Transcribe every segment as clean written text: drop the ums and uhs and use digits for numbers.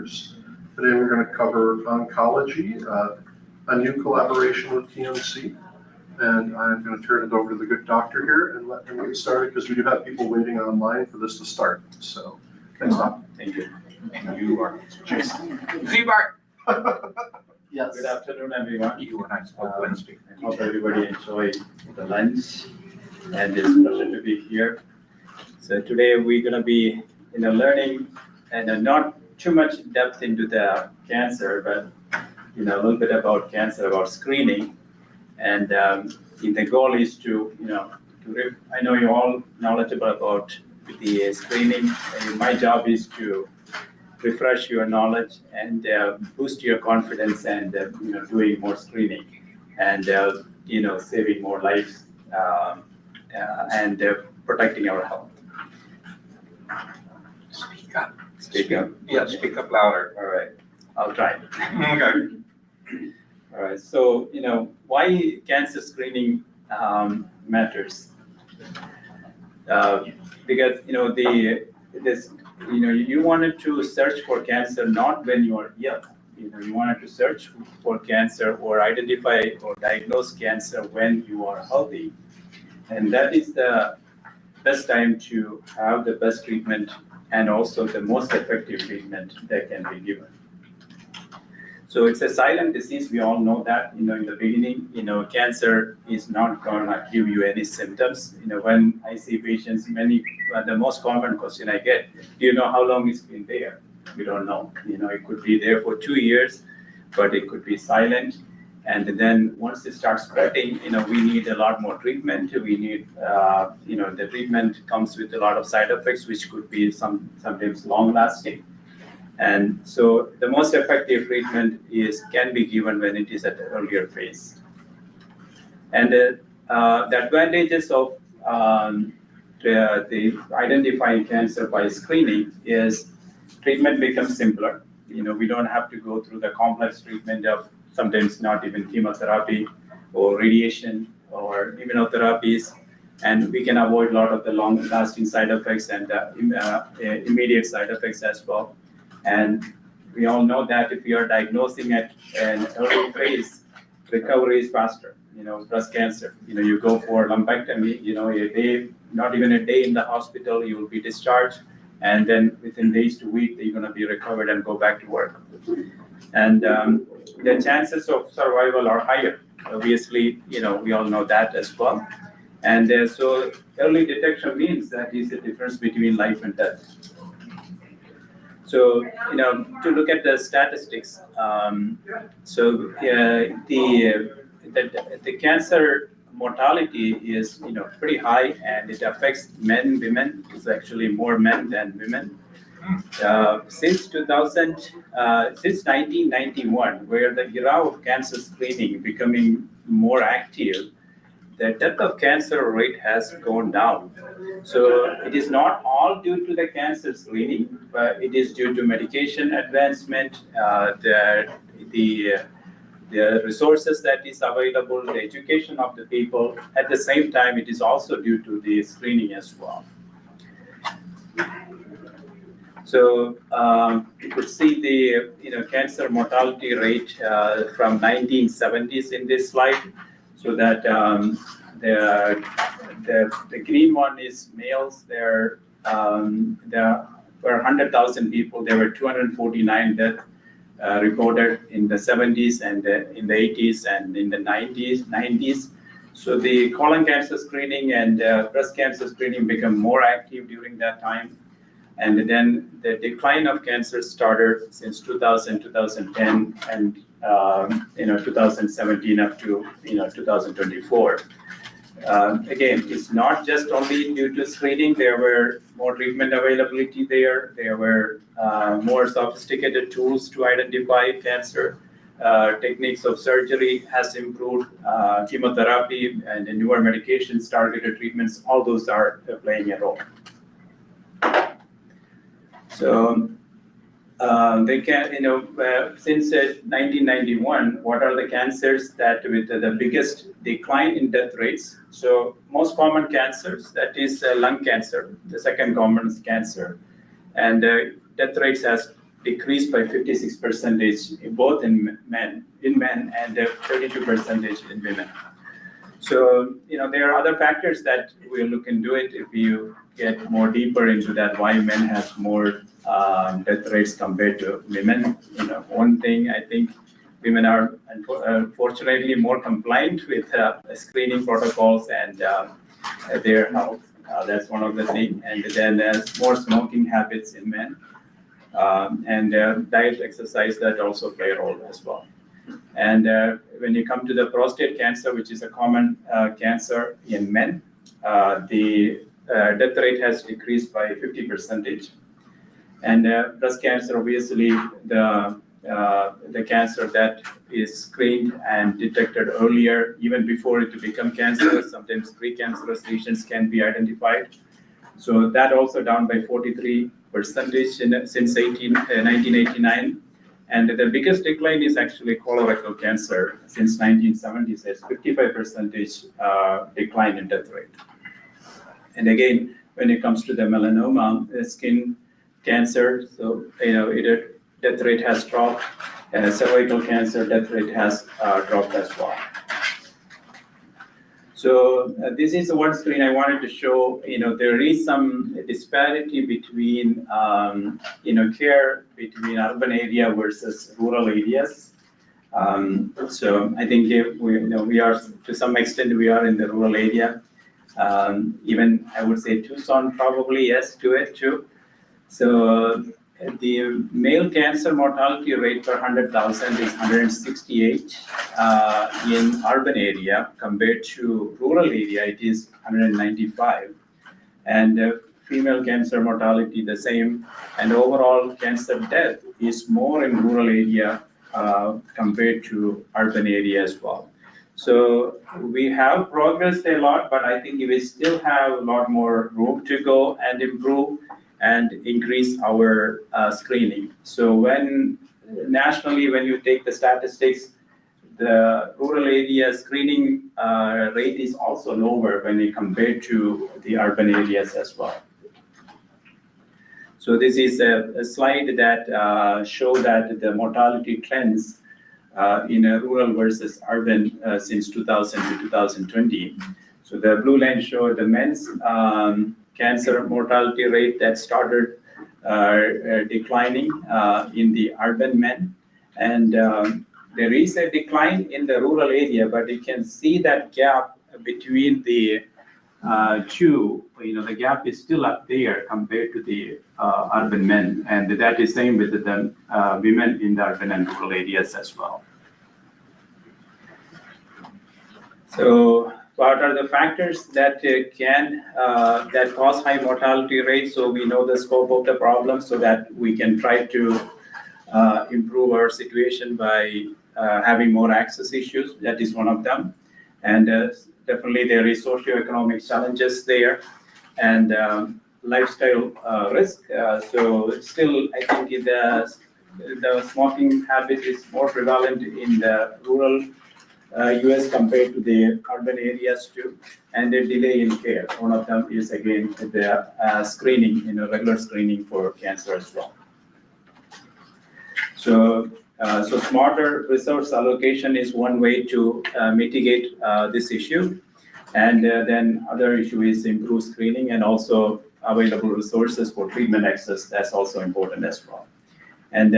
cancers. Today we're going to cover oncology, a new collaboration with TMC. And I'm going to turn it over to the good doctor here and let him get started because we do have people waiting online for this to start. So, thanks, Doc. Thank you. And you are Jason. Z-Bar. Yes. Good afternoon, everyone. You and I spoke Wednesday. I hope everybody enjoyed the lunch, and it's a pleasure to be here. So today we're going to be, learning and not too much depth into the cancer, but a little bit about cancer, about screening, and the goal is to, I know you're all knowledgeable about the screening. And my job is to refresh your knowledge and boost your confidence and doing more screening and saving more lives and protecting our health. Speak up. Speak up. Yeah, speak up louder. All right, I'll try. Okay. All right. So why cancer screening matters? Because you wanted to search for cancer not when you are young. You wanted to search for cancer or identify or diagnose cancer when you are healthy, and that is the best time to have the best treatment and also the most effective treatment that can be given. So it's a silent disease. We all know that. In the beginning, cancer is not going to give you any symptoms. When I see patients, the most common question I get, do you know how long it's been there? We don't know. It could be there for 2 years, but it could be silent. And then once it starts spreading, we need a lot more treatment. We need, the treatment comes with a lot of side effects, which could be sometimes long lasting. And so the most effective treatment can be given when it is at an earlier phase. And the advantages of the identifying cancer by screening is treatment becomes simpler. We don't have to go through the complex treatment of sometimes not even chemotherapy or radiation or immunotherapies. And we can avoid a lot of the long-lasting side effects and immediate side effects as well. And we all know that if you are diagnosing at an early phase, recovery is faster. Breast cancer, you go for lumpectomy, a day, not even a day in the hospital, you will be discharged. And then within days to weeks, you're going to be recovered and go back to work. And the chances of survival are higher. Obviously, we all know that as well. And so early detection means that is the difference between life and death. So, to look at the statistics, the cancer mortality is, pretty high, and it affects men, women. It's actually more men than women. Since 1991, where the era of cancer screening becoming more active, the death of cancer rate has gone down. So it is not all due to the cancer screening, but it is due to medication advancement, the resources that is available, the education of the people. At the same time, it is also due to the screening as well. So you could see the cancer mortality rate from 1970s in this slide. So that the green one is males. There were 100,000 people. There were 249 deaths reported in the 70s and in the 80s and in the 90s. So the colon cancer screening and breast cancer screening became more active during that time. And then the decline of cancer started since 2000, 2010, and 2017 up to 2024. Again, it's not just only due to screening. There were more treatment availability there. There were more sophisticated tools to identify cancer. Techniques of surgery has improved. Chemotherapy and the newer medications, targeted treatments, all those are playing a role. So they can, since 1991, what are the cancers that with the biggest decline in death rates? So most common cancers, that is lung cancer. The second common is cancer, and death rates has decreased by 56% both in men and 32% in women. So, there are other factors that we'll look into it if you get more deeper into that, why men have more death rates compared to women. One thing I think women are unfortunately more compliant with screening protocols and their health. That's one of the things. And then there's more smoking habits in men. And diet, exercise, that also play a role as well. And when you come to the prostate cancer, which is a common cancer in men, the death rate has decreased by 50%. And breast cancer, obviously, the cancer that is screened and detected earlier, even before it become cancerous, sometimes precancerous lesions can be identified. So that also down by 43% since 1989. And the biggest decline is actually colorectal cancer since 1970s. There's 55% decline in death rate. And again, when it comes to the melanoma, skin cancer, so death rate has dropped. Cervical cancer death rate has dropped as well. So this is one screen I wanted to show. There is some disparity between care between urban area versus rural areas. So I think we are, to some extent, we are in the rural area. Even I would say Tucson probably yes to it too. So the male cancer mortality rate per 100,000 is 168 in urban area compared to rural area, it is 195. And female cancer mortality the same. And overall cancer death is more in rural area compared to urban area as well. So we have progressed a lot, but I think we still have a lot more room to go and improve and increase our screening. So nationally, when you take the statistics, the rural area screening rate is also lower when you compare to the urban areas as well. So this is a slide that show that the mortality trends in a rural versus urban since 2000 to 2020. So the blue line show the men's cancer mortality rate that started declining in the urban men. And there is a decline in the rural area, but you can see that gap between the two, the gap is still up there compared to the urban men. And that is same with the women in the urban and rural areas as well. So what are the factors that that cause high mortality rates? So we know the scope of the problem so that we can try to improve our situation by having more access issues. That is one of them. And definitely there is socioeconomic challenges there and lifestyle risk. So still, I think the smoking habit is more prevalent in the rural US compared to the urban areas too, and the delay in care. One of them is again the screening, regular screening for cancer as well. So smarter resource allocation is one way to mitigate this issue, and then other issue is improve screening and also available resources for treatment access. That's also important as well. And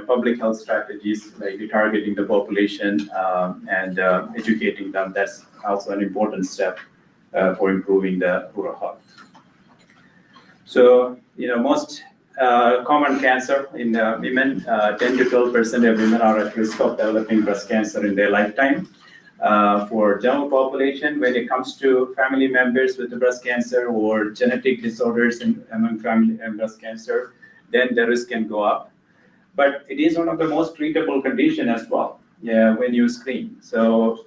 public health strategies like targeting the population and educating them, that's also an important step for improving the rural health. So most common cancer in women, 10 to 12% of women are at risk of developing breast cancer in their lifetime. For general population, when it comes to family members with the breast cancer or genetic disorders among family and breast cancer, then the risk can go up. But it is one of the most treatable condition as well. When you screen. So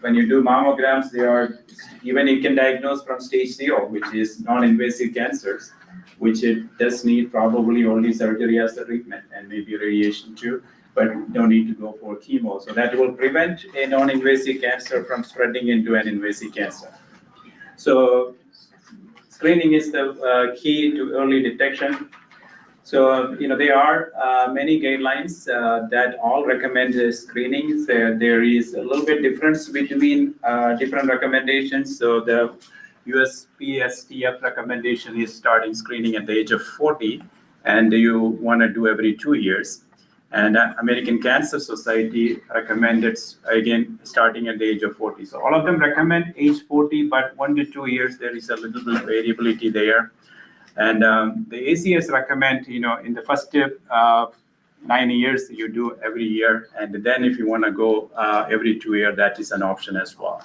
when you do mammograms, even you can diagnose from stage 0, which is non-invasive cancers, which it does need probably only surgery as the treatment and maybe radiation too, but no need to go for chemo. So that will prevent a non-invasive cancer from spreading into an invasive cancer. So screening is the key to early detection. So, there are many guidelines that all recommend screenings. There is a little bit difference between different recommendations. So the USPSTF recommendation is starting screening at the age of 40, and you want to do every 2 years. And American Cancer Society recommended, again, starting at the age of 40. So all of them recommend age 40, but 1 to 2 years, there is a little bit of variability there. And the ACS recommend, in the first 9 years, you do every year. And then if you want to go every 2 years, that is an option as well.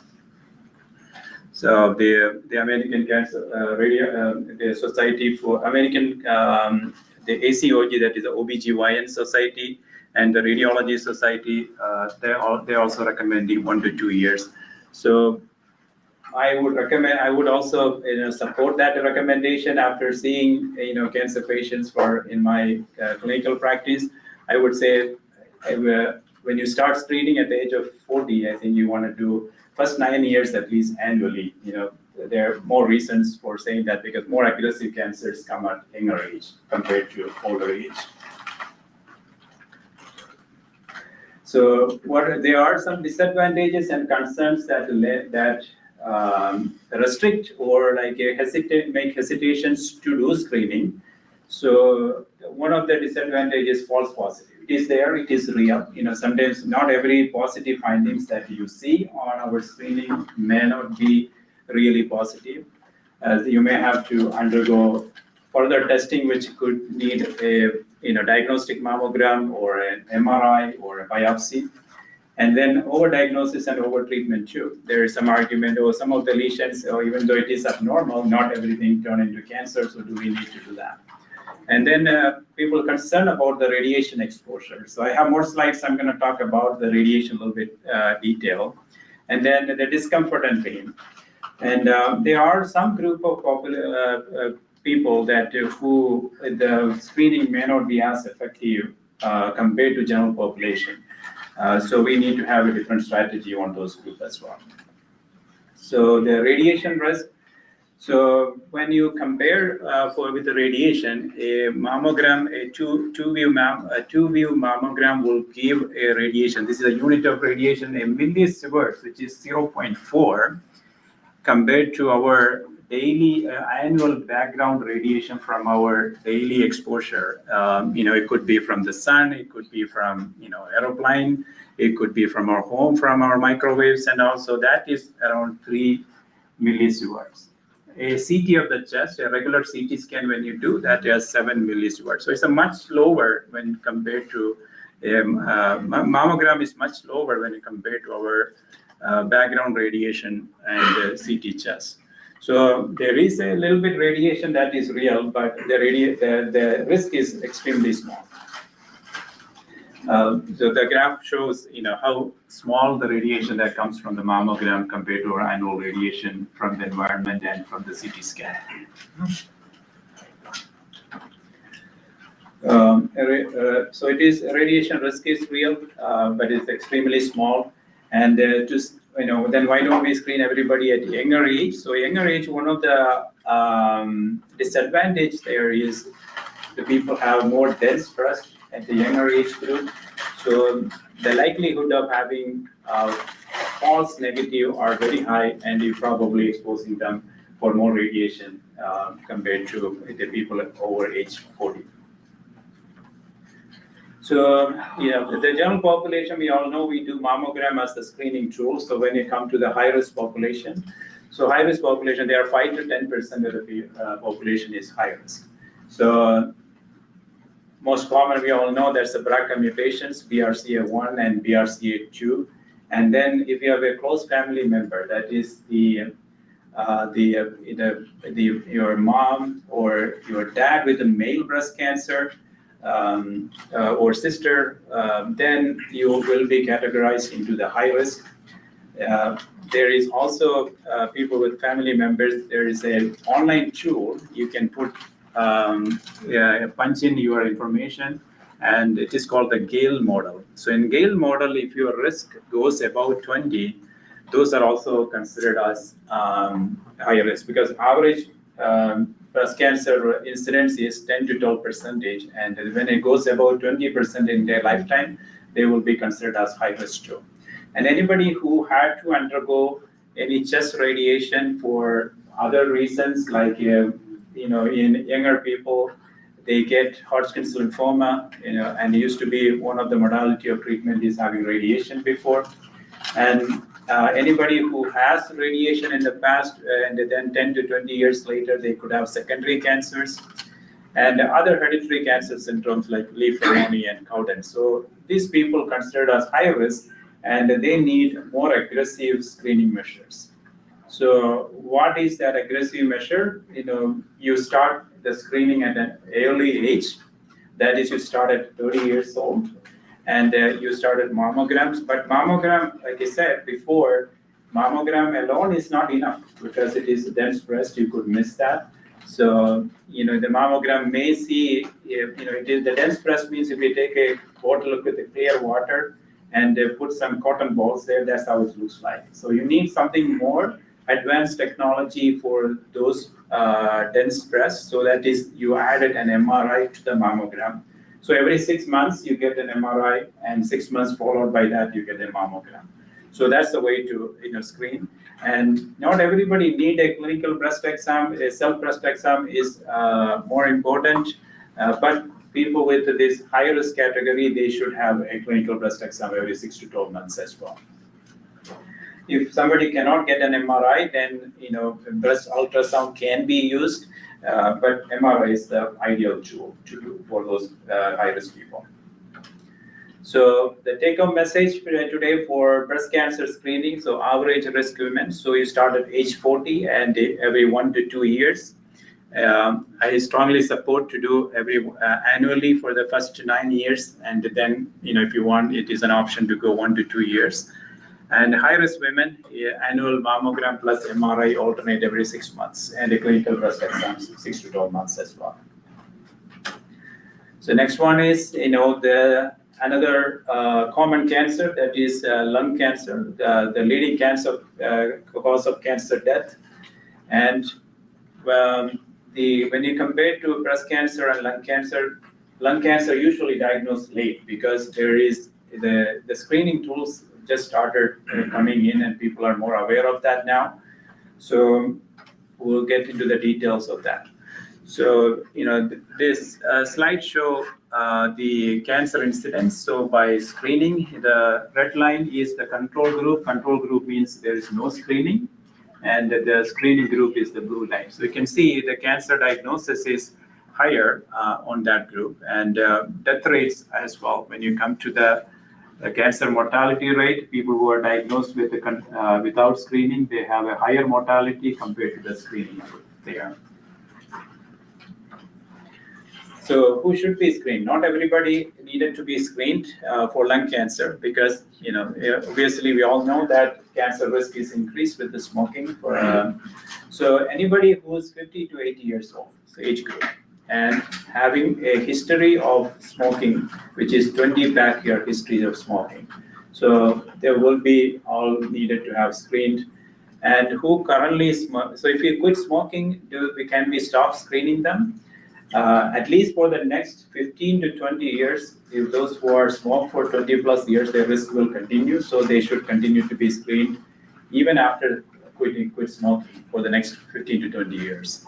So the American Cancer the Society for American, the ACOG, that is the OBGYN Society, and the Radiology Society, they're also recommending 1 to 2 years. So I would also support that recommendation after seeing cancer patients in my clinical practice. I would say when you start screening at the age of 40, I think you want to do first 9 years at least annually. There are more reasons for saying that because more aggressive cancers come at younger age compared to older age. So there are some disadvantages and concerns that restrict or make hesitations to do screening. So one of the disadvantages is false positive. It is there, it is real. Sometimes not every positive findings that you see on our screening may not be really positive. You may have to undergo further testing, which could need a diagnostic mammogram or an MRI or a biopsy. And then overdiagnosis and overtreatment too. There is some argument or some of the lesions, or even though it is abnormal, not everything turn into cancer, so do we need to do that? And then people concerned about the radiation exposure. So I have more slides. I'm going to talk about the radiation a little bit detail. And then the discomfort and pain. And there are some group of people that who the screening may not be as effective compared to general population. So we need to have a different strategy on those groups as well. So the radiation risk. So when you compare with the radiation, a mammogram, a two-view mammogram will give a radiation. This is a unit of radiation, a millisieverts, which is 0.4, compared to our daily annual background radiation from our daily exposure. It could be from the sun, it could be from aeroplane, it could be from our home, from our microwaves, and also that is around 3 millisieverts. A CT of the chest, a regular CT scan, when you do that, has 7 millisieverts. So it's a much lower when compared to mammogram is much lower when you compare to our background radiation and CT chest. So there is a little bit radiation that is real, but the risk is extremely small. So the graph shows, how small the radiation that comes from the mammogram compared to our annual radiation from the environment and from the CT scan. So it is radiation risk is real, but it's extremely small. And then why don't we screen everybody at younger age? So younger age, one of the disadvantage there is the people have more dense breast at the younger age group. So the likelihood of having false negative are very high, and you're probably exposing them for more radiation compared to the people over age 40. So, the general population, we all know we do mammogram as the screening tool. So when you come to the high-risk population, high-risk population, there are 5 to 10% of the population is high risk. So most common, we all know there's the BRCA mutations, BRCA1 and BRCA2. And then if you have a close family member, that is your mom or your dad with a male breast cancer, or sister, then you will be categorized into the high risk. There is also people with family members. There is an online tool you can put punch in your information, and it is called the Gale model. So in Gale model, if your risk goes above 20, those are also considered as high risk, because average breast cancer incidence is 10 to 12%, and when it goes above 20% in their lifetime, they will be considered as high risk too. And anybody who had to undergo any chest radiation for other reasons, like in younger people, they get Hodgkin's lymphoma, and it used to be one of the modality of treatment is having radiation before. And anybody who has radiation in the past, and then 10 to 20 years later, they could have secondary cancers and other hereditary cancer syndromes like leaf pneumonia and Cowden. So these people considered as high risk, and they need more aggressive screening measures. So what is that aggressive measure? You start the screening at an early age. That is, you start at 30 years old, and you started mammograms. But mammogram, like I said before, mammogram alone is not enough because it is dense breast. You could miss that. So the mammogram may see, it is the dense breast means if you take a bottle with a clear water and put some cotton balls there, that's how it looks like. So you need something more advanced technology for those dense breasts. So that is, you added an MRI to the mammogram. So every 6 months you get an MRI, and 6 months followed by that you get a mammogram. So that's the way to screen. And not everybody need a clinical breast exam. A self breast exam is more important, but people with this high risk category, they should have a clinical breast exam every 6 to 12 months as well. If somebody cannot get an MRI, then breast ultrasound can be used, but MRI is the ideal tool to do for those high-risk people. So the take-home message today for breast cancer screening, so average risk women, so you start at age 40 and every 1 to 2 years. I strongly support to do every annually for the first 9 years, and then if you want, it is an option to go 1 to 2 years. And high-risk women, annual mammogram plus MRI alternate every 6 months, and a clinical breast exam 6 to 12 months as well. So next one is another common cancer, that is lung cancer, the leading cancer cause of cancer death. And when you compare to breast cancer and lung cancer usually diagnosed late because there is the screening tools just started coming in, and people are more aware of that now. So we'll get into the details of that. So this slide show the cancer incidence. So by screening, the red line is the control group. Control group means there is no screening, and the screening group is the blue line. So you can see the cancer diagnosis is higher on that group, and death rates as well. When you come to the cancer mortality rate, people who are diagnosed with without screening, they have a higher mortality compared to the screening group there. So who should be screened? Not everybody needed to be screened for lung cancer because, obviously we all know that cancer risk is increased with the smoking. So anybody who is 50 to 80 years old, so age group, and having a history of smoking, which is 20-pack year history of smoking. So there will be all needed to have screened. And who currently smoke? So if you quit smoking, can we stop screening them? At least for the next 15 to 20 years, if those who are smoked for 20 plus years, their risk will continue. So they should continue to be screened even after quit smoking for the next 15 to 20 years.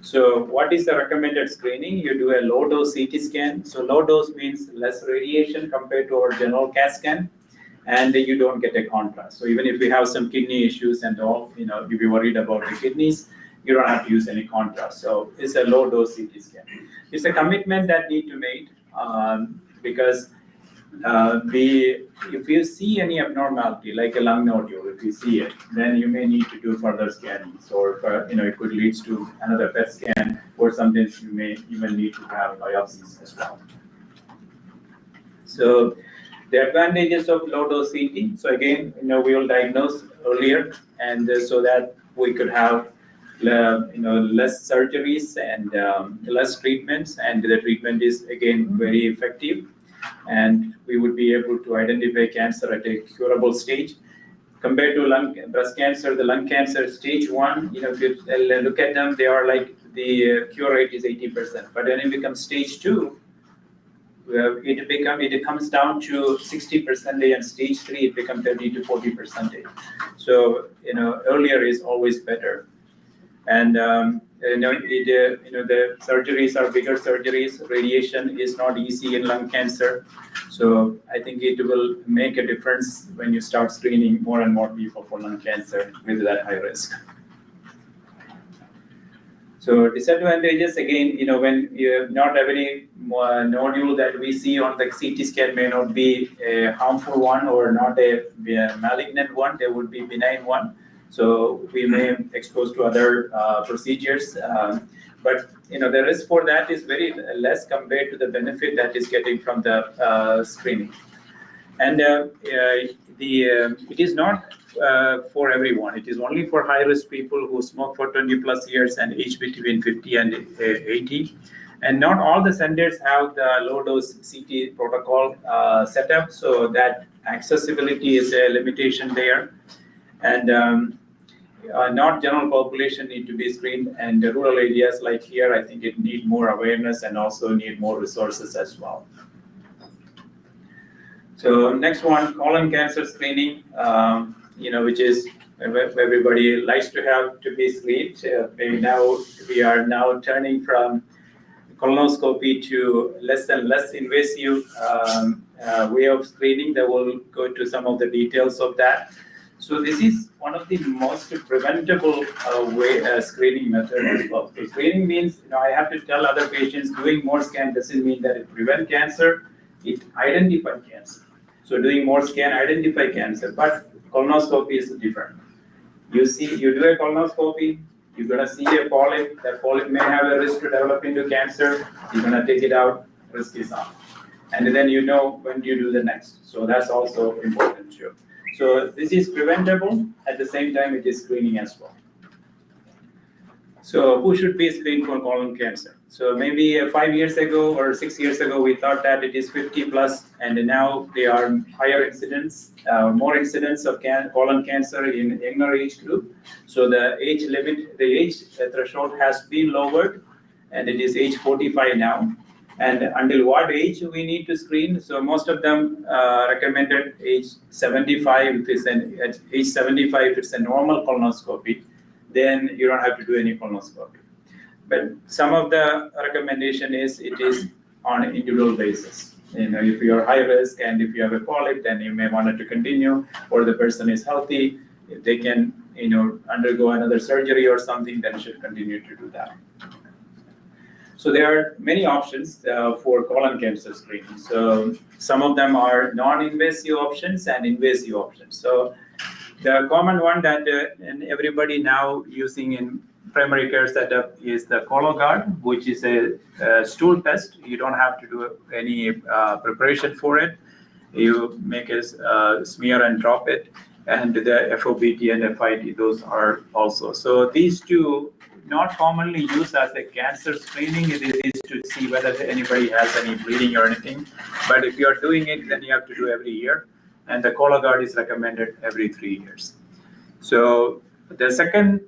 So what is the recommended screening? You do a low dose CT scan. So low dose means less radiation compared to our general CAT scan, and you don't get a contrast. So even if we have some kidney issues and all, if you're worried about the kidneys, you don't have to use any contrast. So it's a low dose CT scan. It's a commitment that need to make because if you see any abnormality, like a lung nodule, if you see it, then you may need to do further scannings, or it could lead to another PET scan, or sometimes you may even need to have biopsies as well. So the advantages of low dose CT. So again, we will diagnose earlier, and so that we could have less surgeries and less treatments, and the treatment is again very effective, and we would be able to identify cancer at a curable stage compared to breast cancer, the lung cancer stage 1, if you look at them, they are like the cure rate is 80%. But when it becomes stage 2, it comes down to 60%, and stage 3 it becomes 30 to 40%. So earlier is always better. And the surgeries are bigger surgeries. Radiation is not easy in lung cancer. So I think it will make a difference when you start screening more and more people for lung cancer with that high risk. So disadvantages, again, when you not have any nodule that we see on the CT scan may not be a harmful one or not a malignant one, there would be benign one. So we may expose to other procedures, but the risk for that is very less compared to the benefit that is getting from the screening. And it is not for everyone. It is only for high-risk people who smoke for 20 plus years and age between 50 and 80. And not all the centers have the low-dose CT protocol set up, so that accessibility is a limitation there. And not general population need to be screened, and the rural areas like here, I think it need more awareness and also need more resources as well. So next one, colon cancer screening, which is everybody likes to have to be screened. We are now turning from colonoscopy to less and less invasive way of screening. That will go into some of the details of that. So this is one of the most preventable screening method as well. So screening means, I have to tell other patients doing more scan doesn't mean that it prevents cancer, it identifies cancer. So doing more scan identify cancer, but colonoscopy is different. You do a colonoscopy, you're gonna see a polyp, that polyp may have a risk to develop into cancer, you're gonna take it out, risk is off. And then when you do the next. So that's also important too. So this is preventable, at the same time it is screening as well. So who should be screened for colon cancer? So maybe 5 years ago or 6 years ago, we thought that it is 50 plus, and now there are higher incidence, more incidence of colon cancer in younger age group. So the age limit, the age threshold has been lowered, and it is age 45 now. And until what age we need to screen? So most of them recommended age 75. At age 75, if it's a normal colonoscopy, then you don't have to do any colonoscopy. But some of the recommendation is it is on an individual basis. If you're high risk and if you have a polyp, then you may want to continue, or the person is healthy, if they can undergo another surgery or something, then should continue to do that. So there are many options for colon cancer screening. So some of them are non-invasive options and invasive options. So the common one that everybody now using in primary care setup is the Cologuard, which is a stool test. You don't have to do any preparation for it. You make a smear and drop it, and the FOBT and FIT, those are also. So these two not commonly used as a cancer screening. It is to see whether anybody has any bleeding or anything. But if you are doing it, then you have to do every year. And the Cologuard is recommended every 3 years. So the second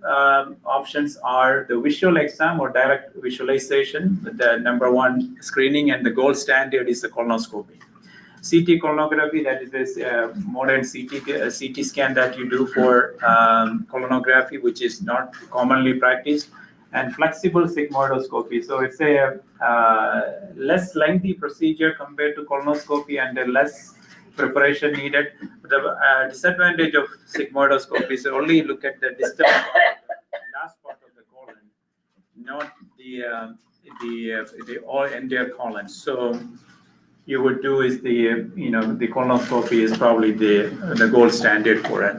options are the visual exam or direct visualization. The number one screening and the gold standard is the colonoscopy. CT colonography, that is this modern CT scan that you do for colonography, which is not commonly practiced, and flexible sigmoidoscopy. So it's a less lengthy procedure compared to colonoscopy and less preparation needed. The disadvantage of sigmoidoscopy is only look at the distal last part of the colon, not the all entire colon. So you would do is the colonoscopy is probably the gold standard for it.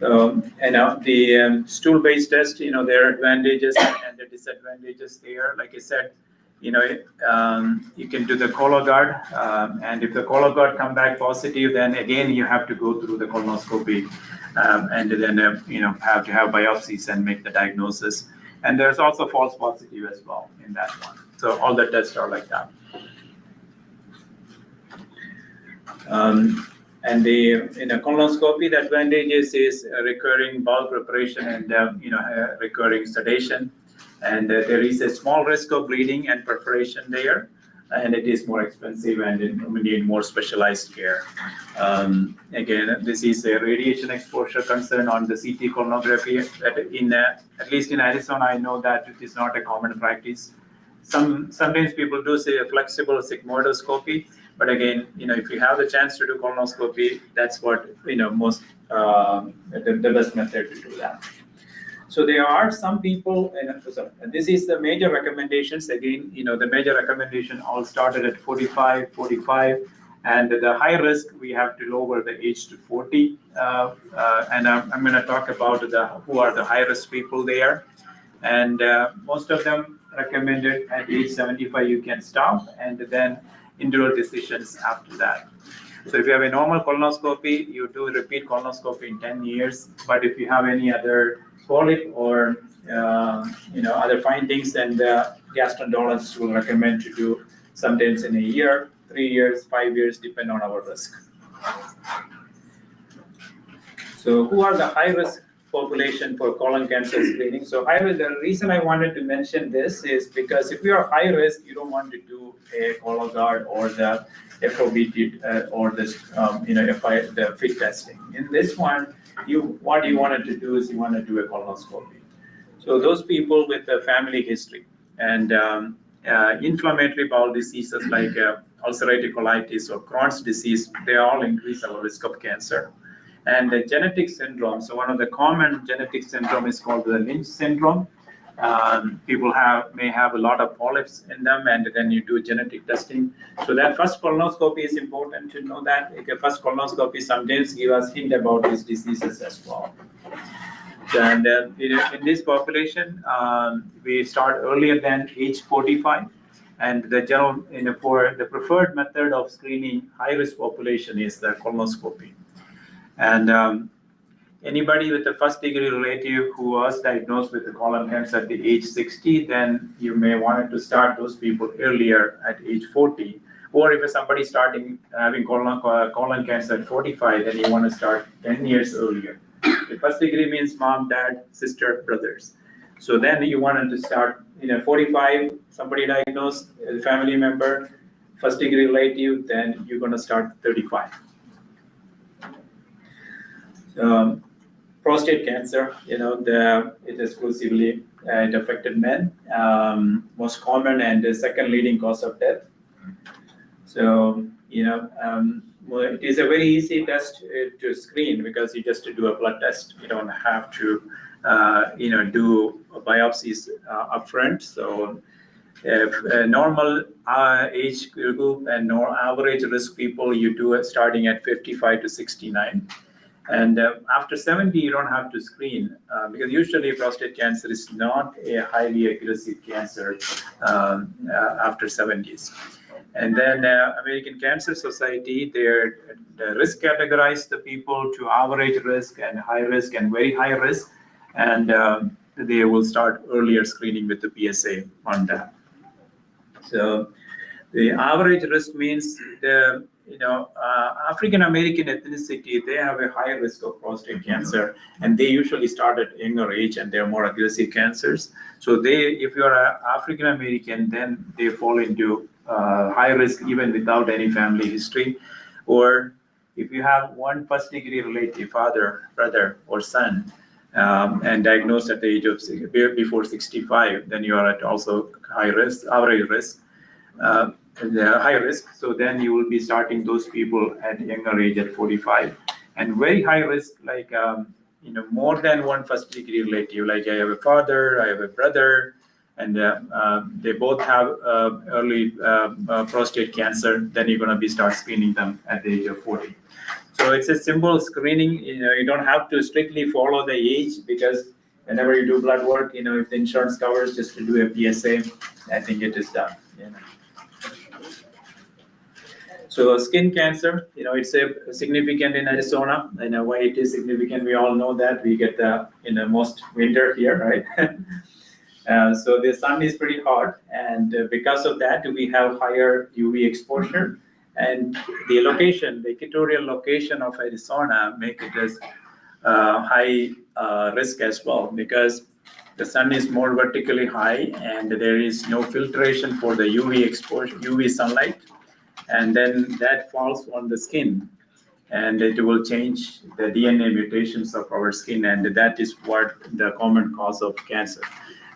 And the stool-based test, there are advantages and the disadvantages there. Like I said, you can do the Cologuard, and if the Cologuard come back positive, then again you have to go through the colonoscopy, and then have to have biopsies and make the diagnosis. And there's also false positive as well in that one. So all the tests are like that. And in a colonoscopy, the advantages is recurring bowel preparation and recurring sedation. And there is a small risk of bleeding and perforation there, and it is more expensive and we need more specialized care. Again, this is a radiation exposure concern on the CT colonography. At least in Arizona, I know that it is not a common practice. Sometimes people do say a flexible sigmoidoscopy, but again, if you have the chance to do colonoscopy, that's what most the best method to do that. So there are some people, and this is the major recommendations. Again, the major recommendation all started at 45, and the high risk, we have to lower the age to 40. And I'm going to talk about who are the high risk people there. And most of them recommended at age 75 you can stop, and then individual decisions after that. So if you have a normal colonoscopy, you do repeat colonoscopy in 10 years. But if you have any other polyp or other findings, then the gastroenterologist will recommend to do sometimes in a year, 3 years, 5 years, depending on our risk. So who are the high risk population for colon cancer screening? So the reason I wanted to mention this is because if you are high risk, you don't want to do a Cologuard or the FOBT or this the FIT testing. In this one, what you wanted to do is you want to do a colonoscopy. So those people with a family history and inflammatory bowel diseases like ulcerative colitis or Crohn's disease, they all increase our risk of cancer. And the genetic syndrome, so one of the common genetic syndrome is called the Lynch syndrome. People may have a lot of polyps in them, and then you do genetic testing. So that first colonoscopy is important to know that. Like a first colonoscopy sometimes give us hint about these diseases as well. And in this population, we start earlier than age 45. And the general, for the preferred method of screening high-risk population is the colonoscopy. And anybody with a first-degree relative who was diagnosed with the colon cancer at the age 60, then you may want to start those people earlier at age 40. Or if somebody starting having colon cancer at 45, then you want to start 10 years earlier. The first degree means mom, dad, sister, brothers. So then you wanted to start 45, somebody diagnosed, a family member, first degree relative, then you're going to start 35. Prostate cancer, it exclusively it affected men, most common and the second leading cause of death. So, it is a very easy test to screen because you just do a blood test. You don't have to, do biopsies upfront. So, if a normal age group and average risk people, you do it starting at 55 to 69. And after 70, you don't have to screen because usually prostate cancer is not a highly aggressive cancer after 70s. And then American Cancer Society, they risk categorize the people to average risk and high risk and very high risk. And they will start earlier screening with the PSA on that. So the average risk means the African American ethnicity, they have a higher risk of prostate cancer, and they usually start at younger age and they're more aggressive cancers. So if you're African American, then they fall into high risk even without any family history. Or if you have one first degree relative, father, brother, or son, and diagnosed at the age of before 65, then you are at also high risk, average risk. The high risk, so then you will be starting those people at younger age at 45, and very high risk, like more than one first degree relative, like I have a father, I have a brother, and they both have early prostate cancer, then you're going to be start screening them at the age of 40. So it's a simple screening. You don't have to strictly follow the age, because whenever you do blood work, if the insurance covers, just to do a PSA, I think it is done. So skin cancer, it's a significant in Arizona. Why it is significant, we all know that we get most winter here, right? So the sun is pretty hot, and because of that, we have higher UV exposure, And the location, the equatorial location of Arizona make it as high risk as well, because the sun is more vertically high and there is no filtration for the UV exposure, UV sunlight, and then that falls on the skin and it will change the DNA mutations of our skin, and that is what the common cause of cancer.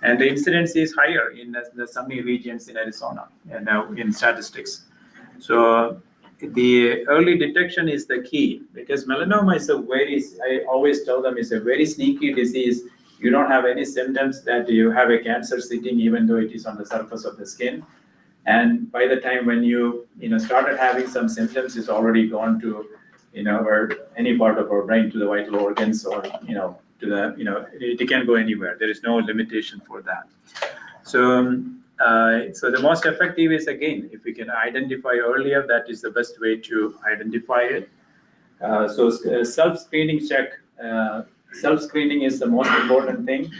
And the incidence is higher in the sunny regions in Arizona and in statistics. So the early detection is the key, because melanoma is I always tell them, is a very sneaky disease. You don't have any symptoms that you have a cancer sitting, even though it is on the surface of the skin. And by the time when you started having some symptoms, it's already gone to or any part of our brain, to the vital organs, or to the it can go anywhere. There is no limitation for that. So so the most effective is, again, if we can identify earlier, that is the best way to identify it. So self-screening check. Self-screening is the most important thing.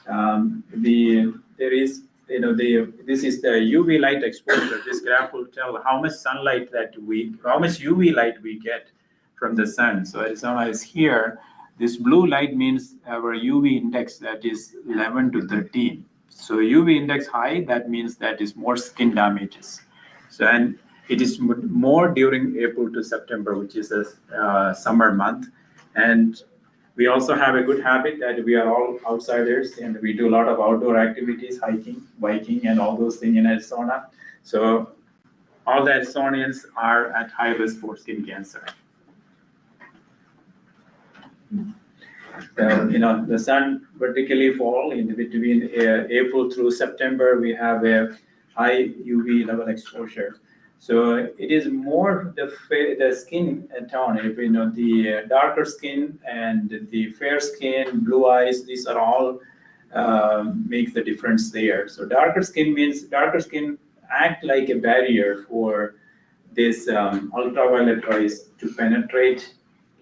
There is this is the UV light exposure. This graph will tell how much sunlight how much UV light we get from the sun. So Arizona is here. This blue light means our UV index, that is 11 to 13. So UV index high, that means that is more skin damages. So, and it is more during April to September, which is a summer month. And we also have a good habit that we are all outsiders and we do a lot of outdoor activities, hiking, biking, and all those things in Arizona. So all the Arizonians are at high risk for skin cancer. The sun vertically fall in between April through September. We have a high UV level exposure. So it is more the skin tone. If the darker skin and the fair skin, blue eyes, these are all makes the difference there. So darker skin means darker skin act like a barrier for this ultraviolet rays to penetrate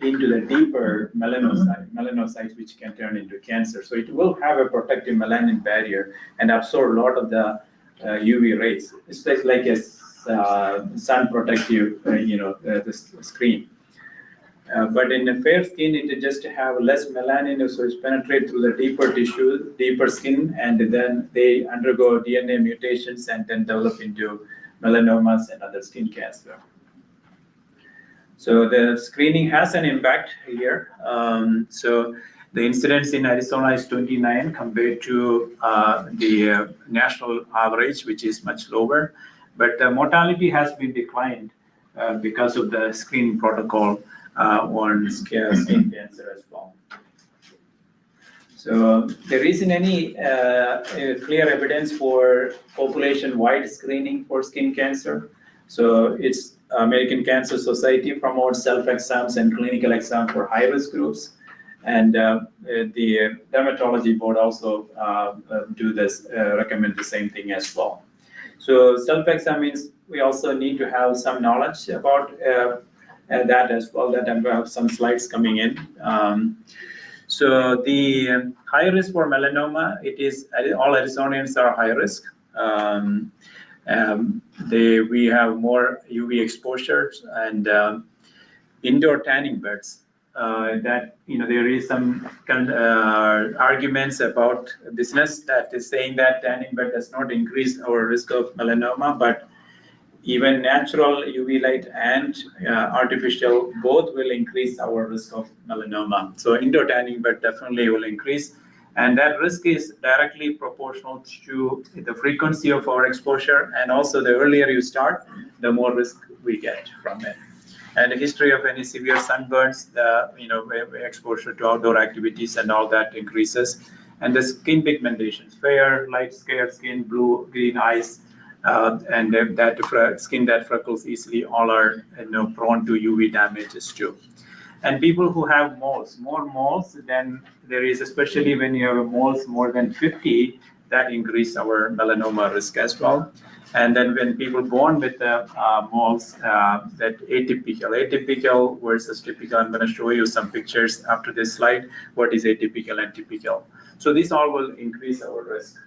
into the deeper melanocytes, which can turn into cancer. So it will have a protective melanin barrier and absorb a lot of the UV rays. It's like a sun protective, the screen. But in the fair skin, it just have less melanin, so it's penetrate through the deeper tissue, deeper skin, and then they undergo DNA mutations and then develop into melanomas and other skin cancer. So the screening has an impact here. So the incidence in Arizona is 29 compared to the national average, which is much lower. But mortality has been declined because of the screening protocol on skin cancer as well. So there isn't any clear evidence for population-wide screening for skin cancer. So it's American Cancer Society promotes self-exams and clinical exam for high-risk groups. And the dermatology board also recommend the same thing as well. So self-exam means we also need to have some knowledge about that as well, that I have some slides coming in. So the high risk for melanoma, it is all Arizonians are high risk. We have more UV exposures and indoor tanning beds. That there is some arguments about business that is saying that tanning bed does not increase our risk of melanoma, but even natural UV light and artificial both will increase our risk of melanoma. So indoor tanning bed definitely will increase, and that risk is directly proportional to the frequency of our exposure, and also the earlier you start, the more risk we get from it. And the history of any severe sunburns, exposure to outdoor activities and all that increases. And the skin pigmentations, fair, light scale skin, blue, green eyes, and that skin that freckles easily, all are prone to UV damages too. And people who have moles, more moles, then there is, especially when you have moles more than 50, that increase our melanoma risk as well. And then when people born with moles, that atypical versus typical, I'm going to show you some pictures after this slide, what is atypical and typical. So these all will increase our risk.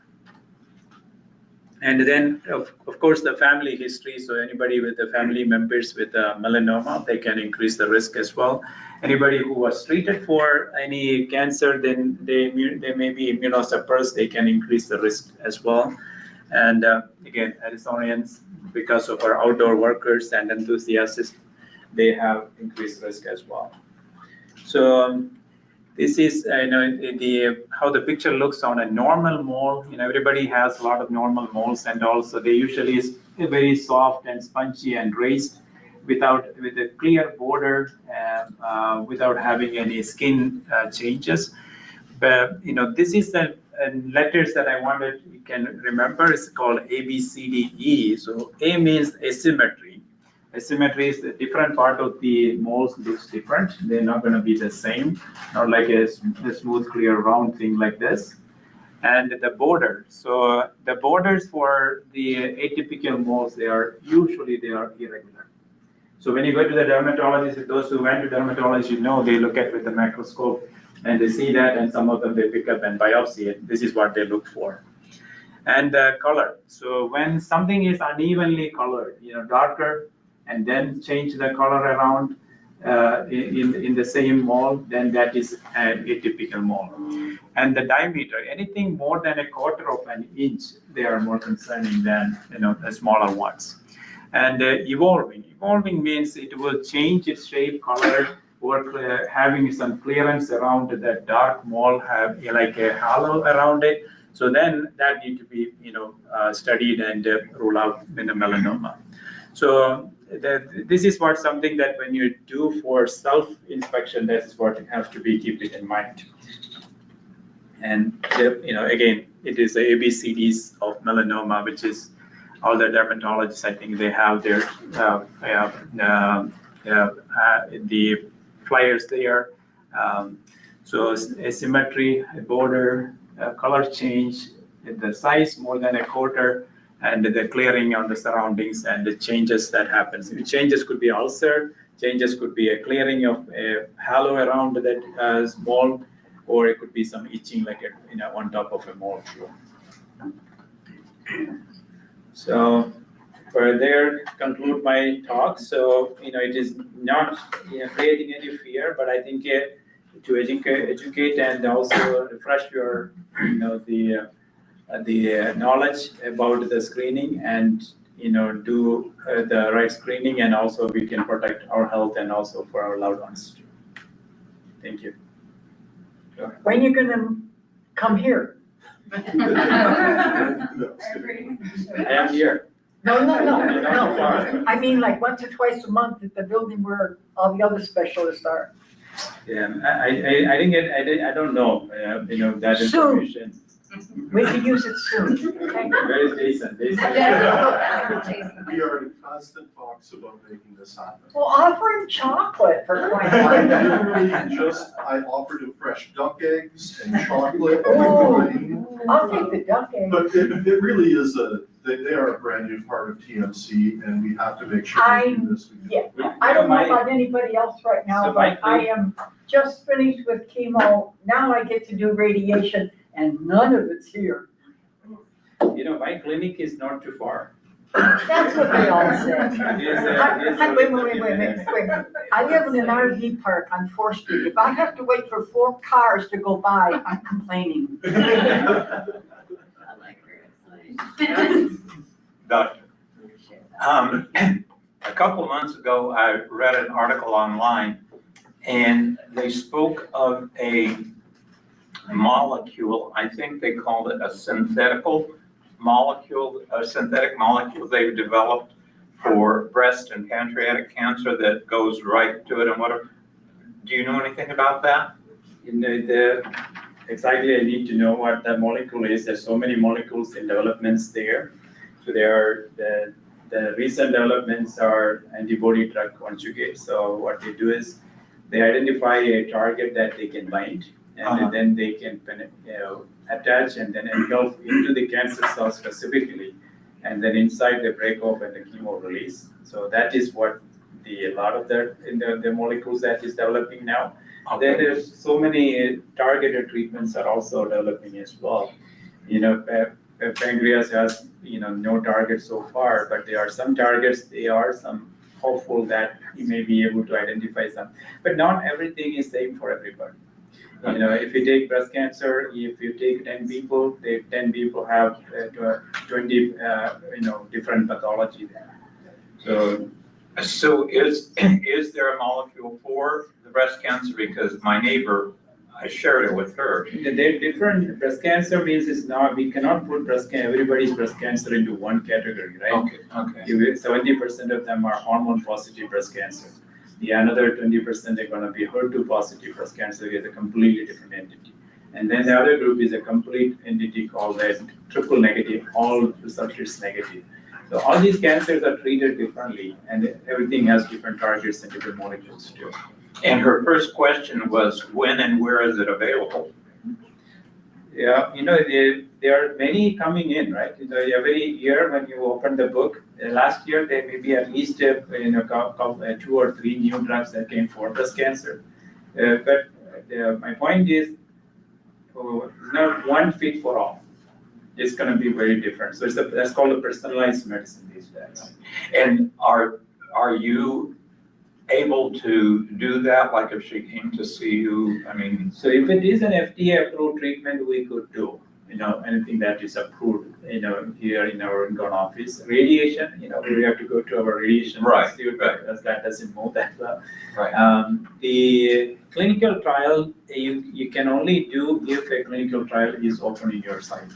And then, of course, the family history. So anybody with the family members with melanoma, they can increase the risk as well. Anybody who was treated for any cancer, then they may be immunosuppressed, they can increase the risk as well. And again, Arizonians, because of our outdoor workers and enthusiasts, they have increased risk as well. So this is how the picture looks on a normal mole. Everybody has a lot of normal moles, and also they usually is very soft and spongy and raised with a clear border, without having any skin changes. But this is the letters that I wanted you can remember. It's called A, B, C, D, E. So A means asymmetry. Asymmetry is the different part of the moles looks different. They're not going to be the same, not like a smooth, clear, round thing like this. And the border. So the borders for the atypical moles, they are irregular. So when you go to the dermatologist, those who went to dermatology, they look at with the microscope and they see that, and some of them they pick up and biopsy it. This is what they look for. And the color. So when something is unevenly colored, darker, and then change the color around in the same mole, then that is an atypical mole. And the diameter, anything more than 1/4 of an inch, they are more concerning than the smaller ones. And evolving. Evolving means it will change its shape, color, or having some clearance around that dark mole, have like a halo around it. So then that need to be studied and rule out in the melanoma. So this is what something that when you do for self-inspection, that is what you have to be keep it in mind. And again, it is the ABCDs of melanoma, which is all the dermatologists. I think they have their the flyers there. So asymmetry, border, color change, the size more than 1/4. And the clearing on the surroundings and the changes that happens. The changes could be ulcer, changes could be a clearing of a halo around that mole, or it could be some itching like on top of a mole. So further conclude my talk. So it is not creating any fear, but I think to educate and also refresh your the knowledge about the screening, and do the right screening, and also we can protect our health and also for our loved ones too. Thank you. When are you gonna come here? I am here. No. I mean, like once or twice a month at the building where all the other specialists are. Yeah, I don't know, that Soon. information. We can use it soon, okay? Where is Jason? We are in constant talks about making this happen. Well, offer him chocolate for crying out I loud. literally I offered him fresh duck eggs and chocolate. Oh, I'll take the duck egg. But it really is they are a brand new part of TMC, and we have to make sure we do this. Yeah, I don't know about anybody else right now, So but I am just finished with chemo. Now I get to do radiation, and none of it's here. My clinic is not too far. That's what they all say. Wait. I live in an RV park on 4th Street. If I have to wait for 4 cars to go by, I'm complaining. Doctor, a couple of months ago, I read an article online, and they spoke of a molecule. I think they called it a synthetic molecule they've developed for breast and pancreatic cancer that goes right to it and whatever. Do you know anything about that? Exactly, I need to know what that molecule is. There's so many molecules in developments there. So there are the recent developments are antibody drug conjugates. So what they do is they identify a target that they can bind, and then they can attach and then engulf into the cancer cells specifically, and then inside they break off and the chemo release. So that is what a lot of the molecules that is developing now. Then there's so many targeted treatments are also developing as well. pancreas has, no target so far, but there are some targets, there are some hopeful that you may be able to identify some. But not everything is same for everybody. If you take breast cancer, if you take 10 people, 10 people have 20, different pathology there. So is there a molecule for the breast cancer? Because my neighbor, I shared it with her. They're different. Breast cancer means we cannot put everybody's breast cancer into one category, right? Okay. 70% of them are hormone positive breast cancer. The another 20% are going to be HER2 positive breast cancer, is a completely different entity. And then the other group is a complete entity called as triple negative, all result is negative. So all these cancers are treated differently, and everything has different targets and different molecules too. And her first question was, when and where is it available? Yeah, there are many coming in, right? Every year when you open the book, last year there may be at least 2 or 3 new drugs that came for breast cancer. But my point is, not one fit for all. It's going to be very different. So that's called a personalized medicine these days. And are you able to do that? Like if she came to see you, So if it is an FDA approved treatment, we could do, anything that is approved, here in our Oregon office. Radiation, we have to go to our radiation institute, because that doesn't move that well. Right. The clinical trial, you can only do if a clinical trial is open in your site.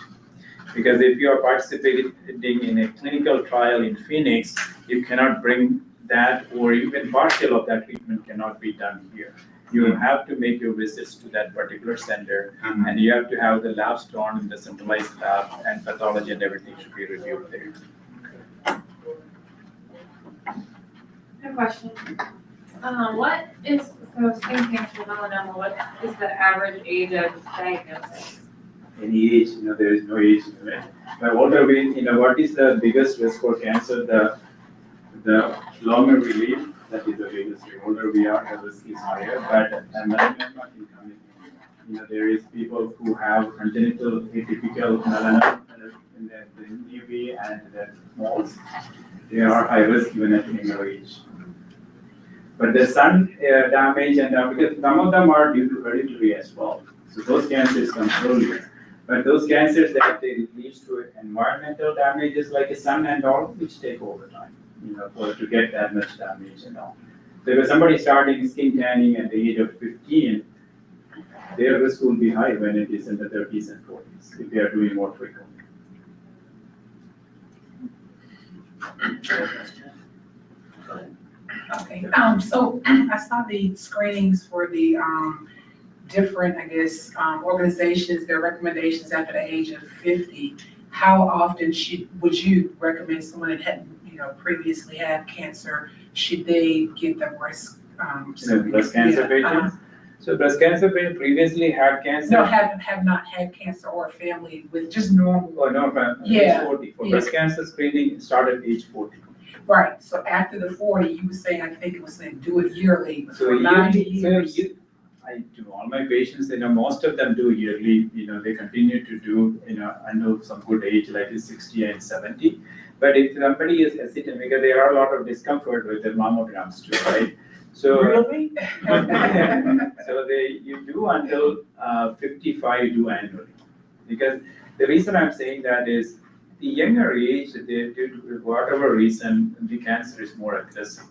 Because if you are participating in a clinical trial in Phoenix, you cannot bring that, or even partial of that treatment cannot be done here. You have to make your visits to that particular center, and you have to have the labs drawn in the centralized lab, and pathology and everything should be reviewed there. I have a question. What is, skin cancer, melanoma, what is the average age of diagnosis? Any age, there is no age limit. The older what is the biggest risk for cancer? The longer we live, that is the biggest. The older we are, the risk is higher. But melanoma can come in. There is people who have congenital atypical melanoma in the UV and the moles. They are high risk even at younger age. But the sun damage because some of them are due to hereditary as well. So those cancers come earlier. But those cancers that they lead to environmental damages like a sun and all, which take over time, to get that much damage and all. So if somebody starting skin tanning at the age of 15, their risk will be high when it is in the 30s and 40s if they are doing more frequently. Okay, so I saw the screenings for the different, organizations, their recommendations after the age of 50. How often would you recommend someone that hadn't, previously had cancer, should they get the breast breast cancer patients? So breast cancer patients previously had cancer? No, have not had cancer or family with just normal. Oh, no, age 40. For breast cancer screening, started age 40. Right, so after the 40, you were saying, I think it was saying do it yearly, but So for 90 years. I do all my patients, most of them do yearly, they continue to do, until some good age, like 60 and 70. But if somebody is hesitant, because there are a lot of discomfort with the mammograms too, right? So, Really? so you do until 55, you do annually. Because the reason I'm saying that is, the younger age, due to whatever reason, the cancer is more aggressive.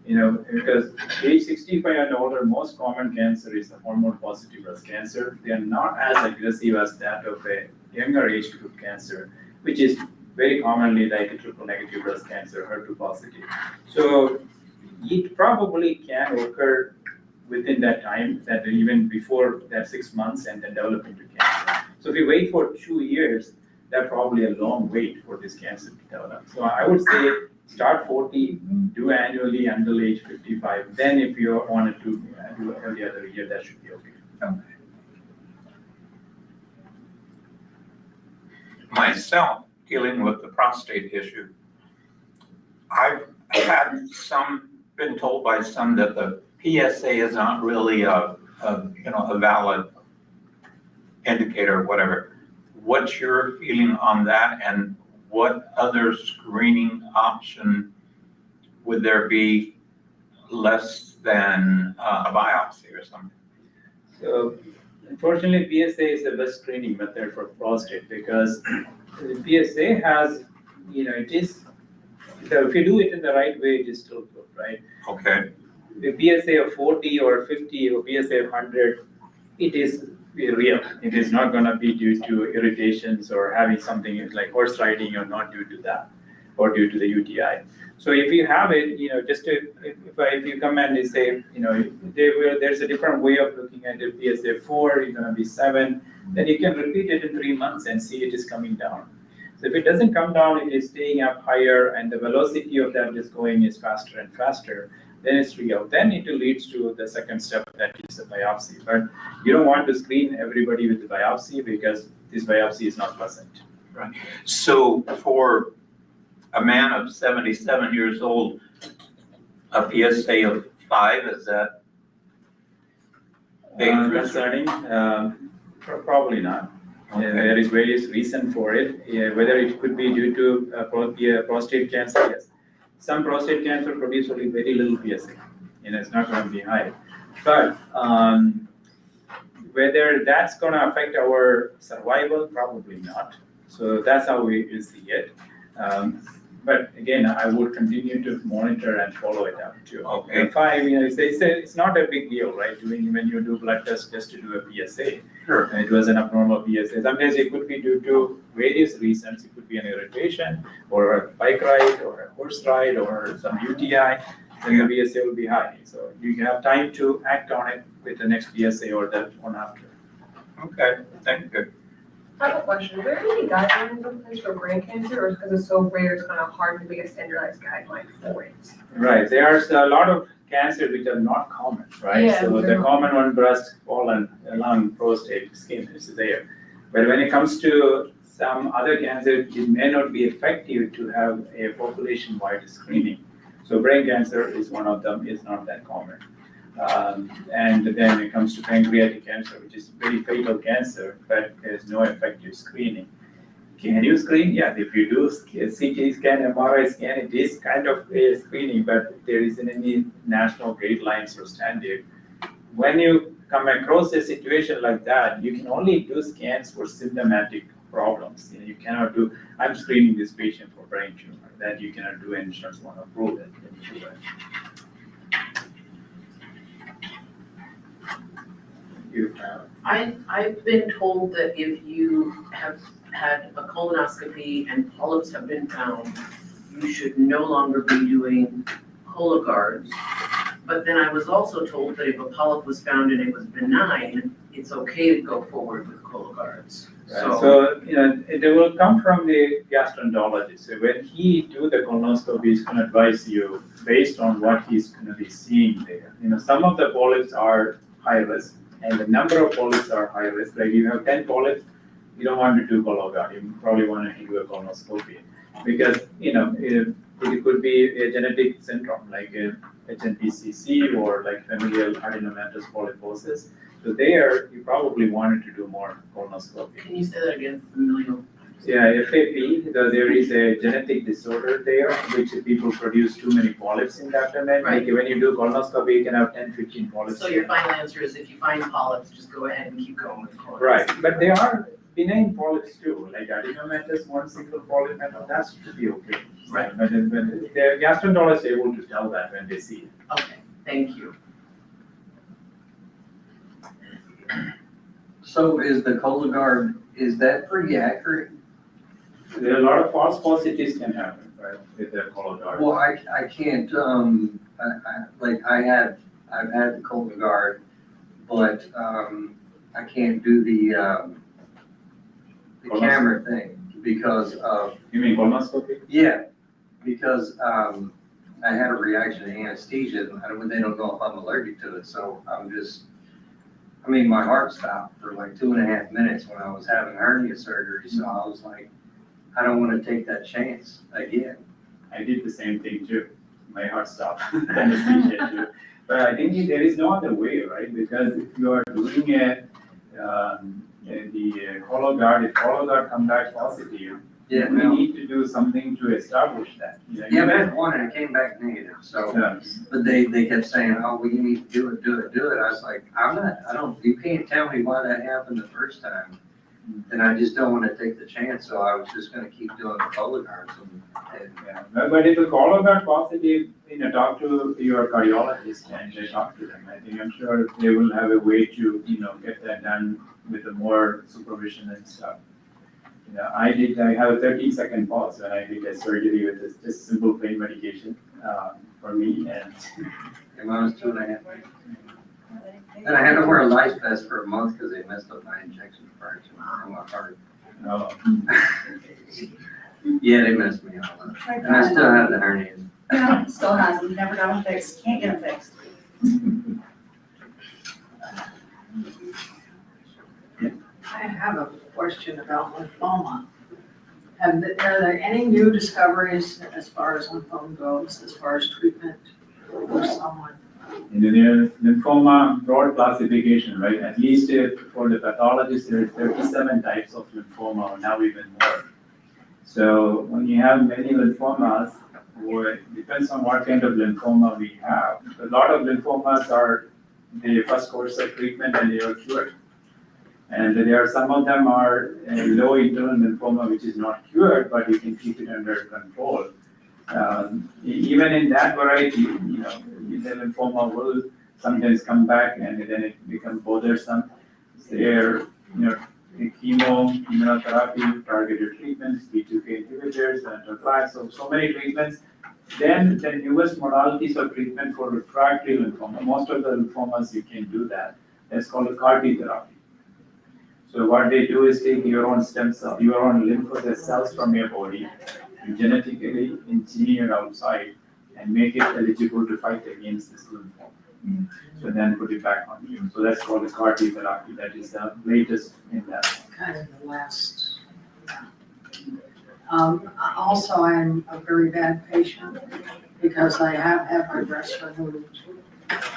Because age 65 and older, most common cancer is the hormone positive breast cancer. They are not as aggressive as that of a younger age group cancer, which is very commonly like a triple negative breast cancer, HER2 positive. So it probably can occur within that time, that even before that 6 months, and then develop into cancer. So if we wait for 2 years, that's probably a long wait for this cancer to develop. So I would say start 40, do annually until age 55. Then if you wanted to do every other year, that should be okay. Myself, dealing with the prostate issue, I've had been told by some that the PSA is not really a valid indicator or whatever. what's your feeling on that, and what other screening option would there be less than a biopsy or something? So unfortunately, PSA is the best screening method for prostate because the PSA has, it is, so if you do it in the right way, it is still good, right? Okay, The PSA of 40 or 50 or PSA of 100, it is real. It is not going to be due to irritations or having something like horse riding, or not due to that, or due to the UTI. So if you have it, if you come and they say, there's a different way of looking at it. PSA 4, you're going to be 7, then you can repeat it in 3 months and see it is coming down. So if it doesn't come down, it is staying up higher, and the velocity of that is going is faster and faster, then it's real. Then it leads to the second step, that is the biopsy. But you don't want to screen everybody with the biopsy because this biopsy is not pleasant. right. So for a man of 77 years old, a PSA of 5, is that dangerous? Concerning, probably not. Okay. There is various reason for it. Whether it could be due to prostate cancer, yes. Some prostate cancer produce only very little PSA, it's not going to be high. But whether that's going to affect our survival, probably not. So that's how we see it. But again, I would continue to monitor and follow it up too. Okay. 5, it's not a big deal, right? When you do blood test just to do a PSA. Sure. And it was an abnormal PSA. Sometimes it could be due to various reasons. It could be an irritation, or a bike ride, or a horse ride, or some UTI. Then the PSA will be high. So you have time to act on it with the next PSA or the one after. Okay, thank you. I have a question. Are there any guidelines in place for brain cancer, or because it's so rare, it's kind of hard to make a standardized guideline for it? Right. There's a lot of cancers which are not common, right? Yeah, So the common one, breast, colon, lung, prostate, skin is there. But when it comes to some other cancers, it may not be effective to have a population-wide screening. So brain cancer is one of them, is not that common. And then it comes to pancreatic cancer, which is very fatal cancer, but there's no effective screening. Can you screen? Yeah, if you do CT scan, MRI scan, it is kind of a screening, but there isn't any national guidelines or standard. When you come across a situation like that, you can only do scans for symptomatic problems. You cannot do, I'm screening this patient for brain tumor. That you cannot do, and insurance won't approve it. I've been told that if you have had a colonoscopy and polyps have been found, you should no longer be doing Cologuards. But then I was also told that if a polyp was found and it was benign, it's okay to go forward with Cologuards. Right. So, it will come from the gastroenterologist. So when he do the colonoscopy, he's going to advise you based on what he's going to be seeing there. Some of the polyps are high risk, and the number of polyps are high risk. Like you have 10 polyps, you don't want to do Cologuard. You probably want to do a colonoscopy because, it could be a genetic syndrome like HNPCC or like familial adenomatous polyposis. So there, you probably wanted to do more colonoscopy. Can you say that again, familial? Yeah, FAP, there is a genetic disorder there, which people produce too many polyps in the abdomen. Right. Like when you do colonoscopy, you can have 10, 15 polyps. So your final answer is if you find polyps, just go ahead and keep going with Cologuards. Right, but there are benign polyps too, like adenomatous, one single polyp, and that should be okay. Right. But the gastroenterologist is able to tell that when they see it. Okay, thank you. So is the Cologuard, is that pretty accurate? There are a lot of false positives can happen, right, with the Cologuard. Well, I can't, I've had the Cologuard, but, I can't do the camera thing because of, You mean colonoscopy? yeah, because, I had a reaction to anesthesia and they don't know if I'm allergic to it, so my heart stopped for like 2.5 minutes when I was having hernia surgery, so I was like, I don't want to take that chance again. I did the same thing too. My heart stopped. Anesthesia too. But I think there is no other way, right? Because if you are doing the Cologuard, if Cologuard come back positive, Yeah, we no. need to do something to establish that. You know, Yeah, I had one and it came back negative, so, Yeah. but they kept saying, oh, we need to do it. I was like, you can't tell me why that happened the first time. And I just don't wanna take the chance, so I was just gonna keep doing the Cologuards and Yeah, but if the Cologuard positive, talk to your cardiologist and talk to them. I'm sure they will have a way to, get that done with more supervision and stuff. I have a 13-second pause when I did a surgery with just simple pain medication, for me, and mine was 2.5. And I had to wear a life vest for a month because they messed up my injection parts in my heart. Yeah, they messed me up. And I still have the hernias. Yeah, still has them, never got them fixed, can't get them fixed. I have a question about lymphoma. Are there any new discoveries as far as lymphoma goes, as far as treatment for someone? in the lymphoma broad classification, right? At least for the pathologist, there are 37 types of lymphoma, or now even more. So when you have many lymphomas, it depends on what kind of lymphoma we have. A lot of lymphomas are the first course of treatment and they are cured. And there are some of them are low internal lymphoma, which is not cured, but you can keep it under control. Even in that variety, the lymphoma will sometimes come back and then it becomes bothersome. They're, immunotherapy, targeted treatments, B2K inhibitors, venetoclax, so many treatments. Then the newest modalities of treatment for refractory lymphoma, most of the lymphomas you can do that. That's called a CAR T therapy. So what they do is take your own stem cell, your own lymphocyte cells from your body, and genetically engineer outside and make it eligible to fight against this lymphoma. So then put it back on you. So that's called a CAR T therapy. That is the latest in that. Kind of the last. Also, I'm a very bad patient because I have had my breast removed.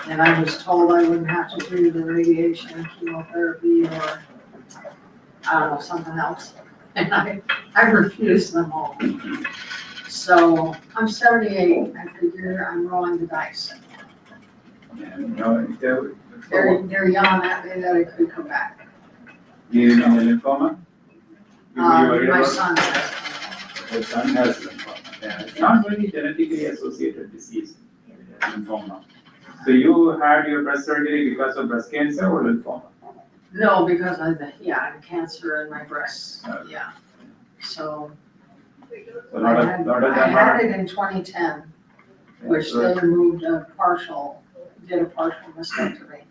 And I was told I wouldn't have to do the radiation, chemotherapy, or I don't know, something else. And I refused them all. So I'm 78, I figure I'm rolling the dice. And, They're yelling at me that it could come back. you know the lymphoma? You worried My about? son has. Your son has lymphoma. Yeah, it's not really genetically associated disease, lymphoma. So you had your breast surgery because of breast cancer or lymphoma? No, because I had cancer in my breasts, yeah. So So lot of I them had are. it in 2010, which So- they removed did a partial mastectomy.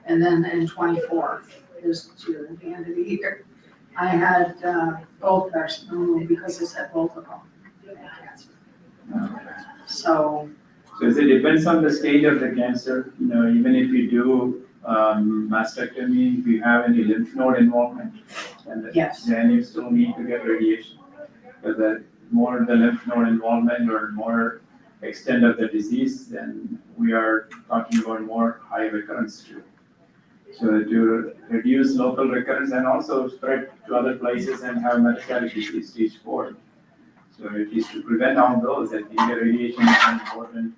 And then in 24, is to the end of the year, I had both breasts removed because I said both of them had cancer. So, So it depends on the stage of the cancer, even if you do mastectomy, if you have any lymph node involvement, and yes. then you still need to get radiation. Because the more the lymph node involvement or more extent of the disease, then we are talking about more high recurrence too. So to reduce local recurrence and also spread to other places and have metastatic disease stage 4. So at least to prevent all those, I think the radiation is an important,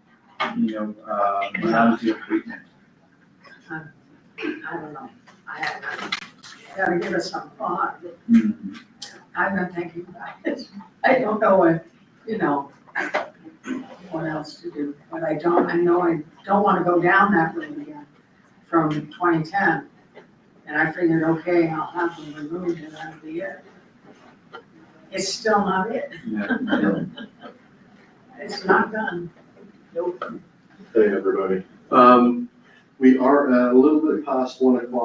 modality of treatment. I don't know. I gotta give it some thought. Mhm. I've been thinking about it. I don't know what else to do, but I know I don't want to go down that road again from 2010. And I figured, okay, I'll have them removed at the end of the year. It's still not it. Yeah. It's not done. Nope. Hey, everybody. We are a little bit past 1 o'clock.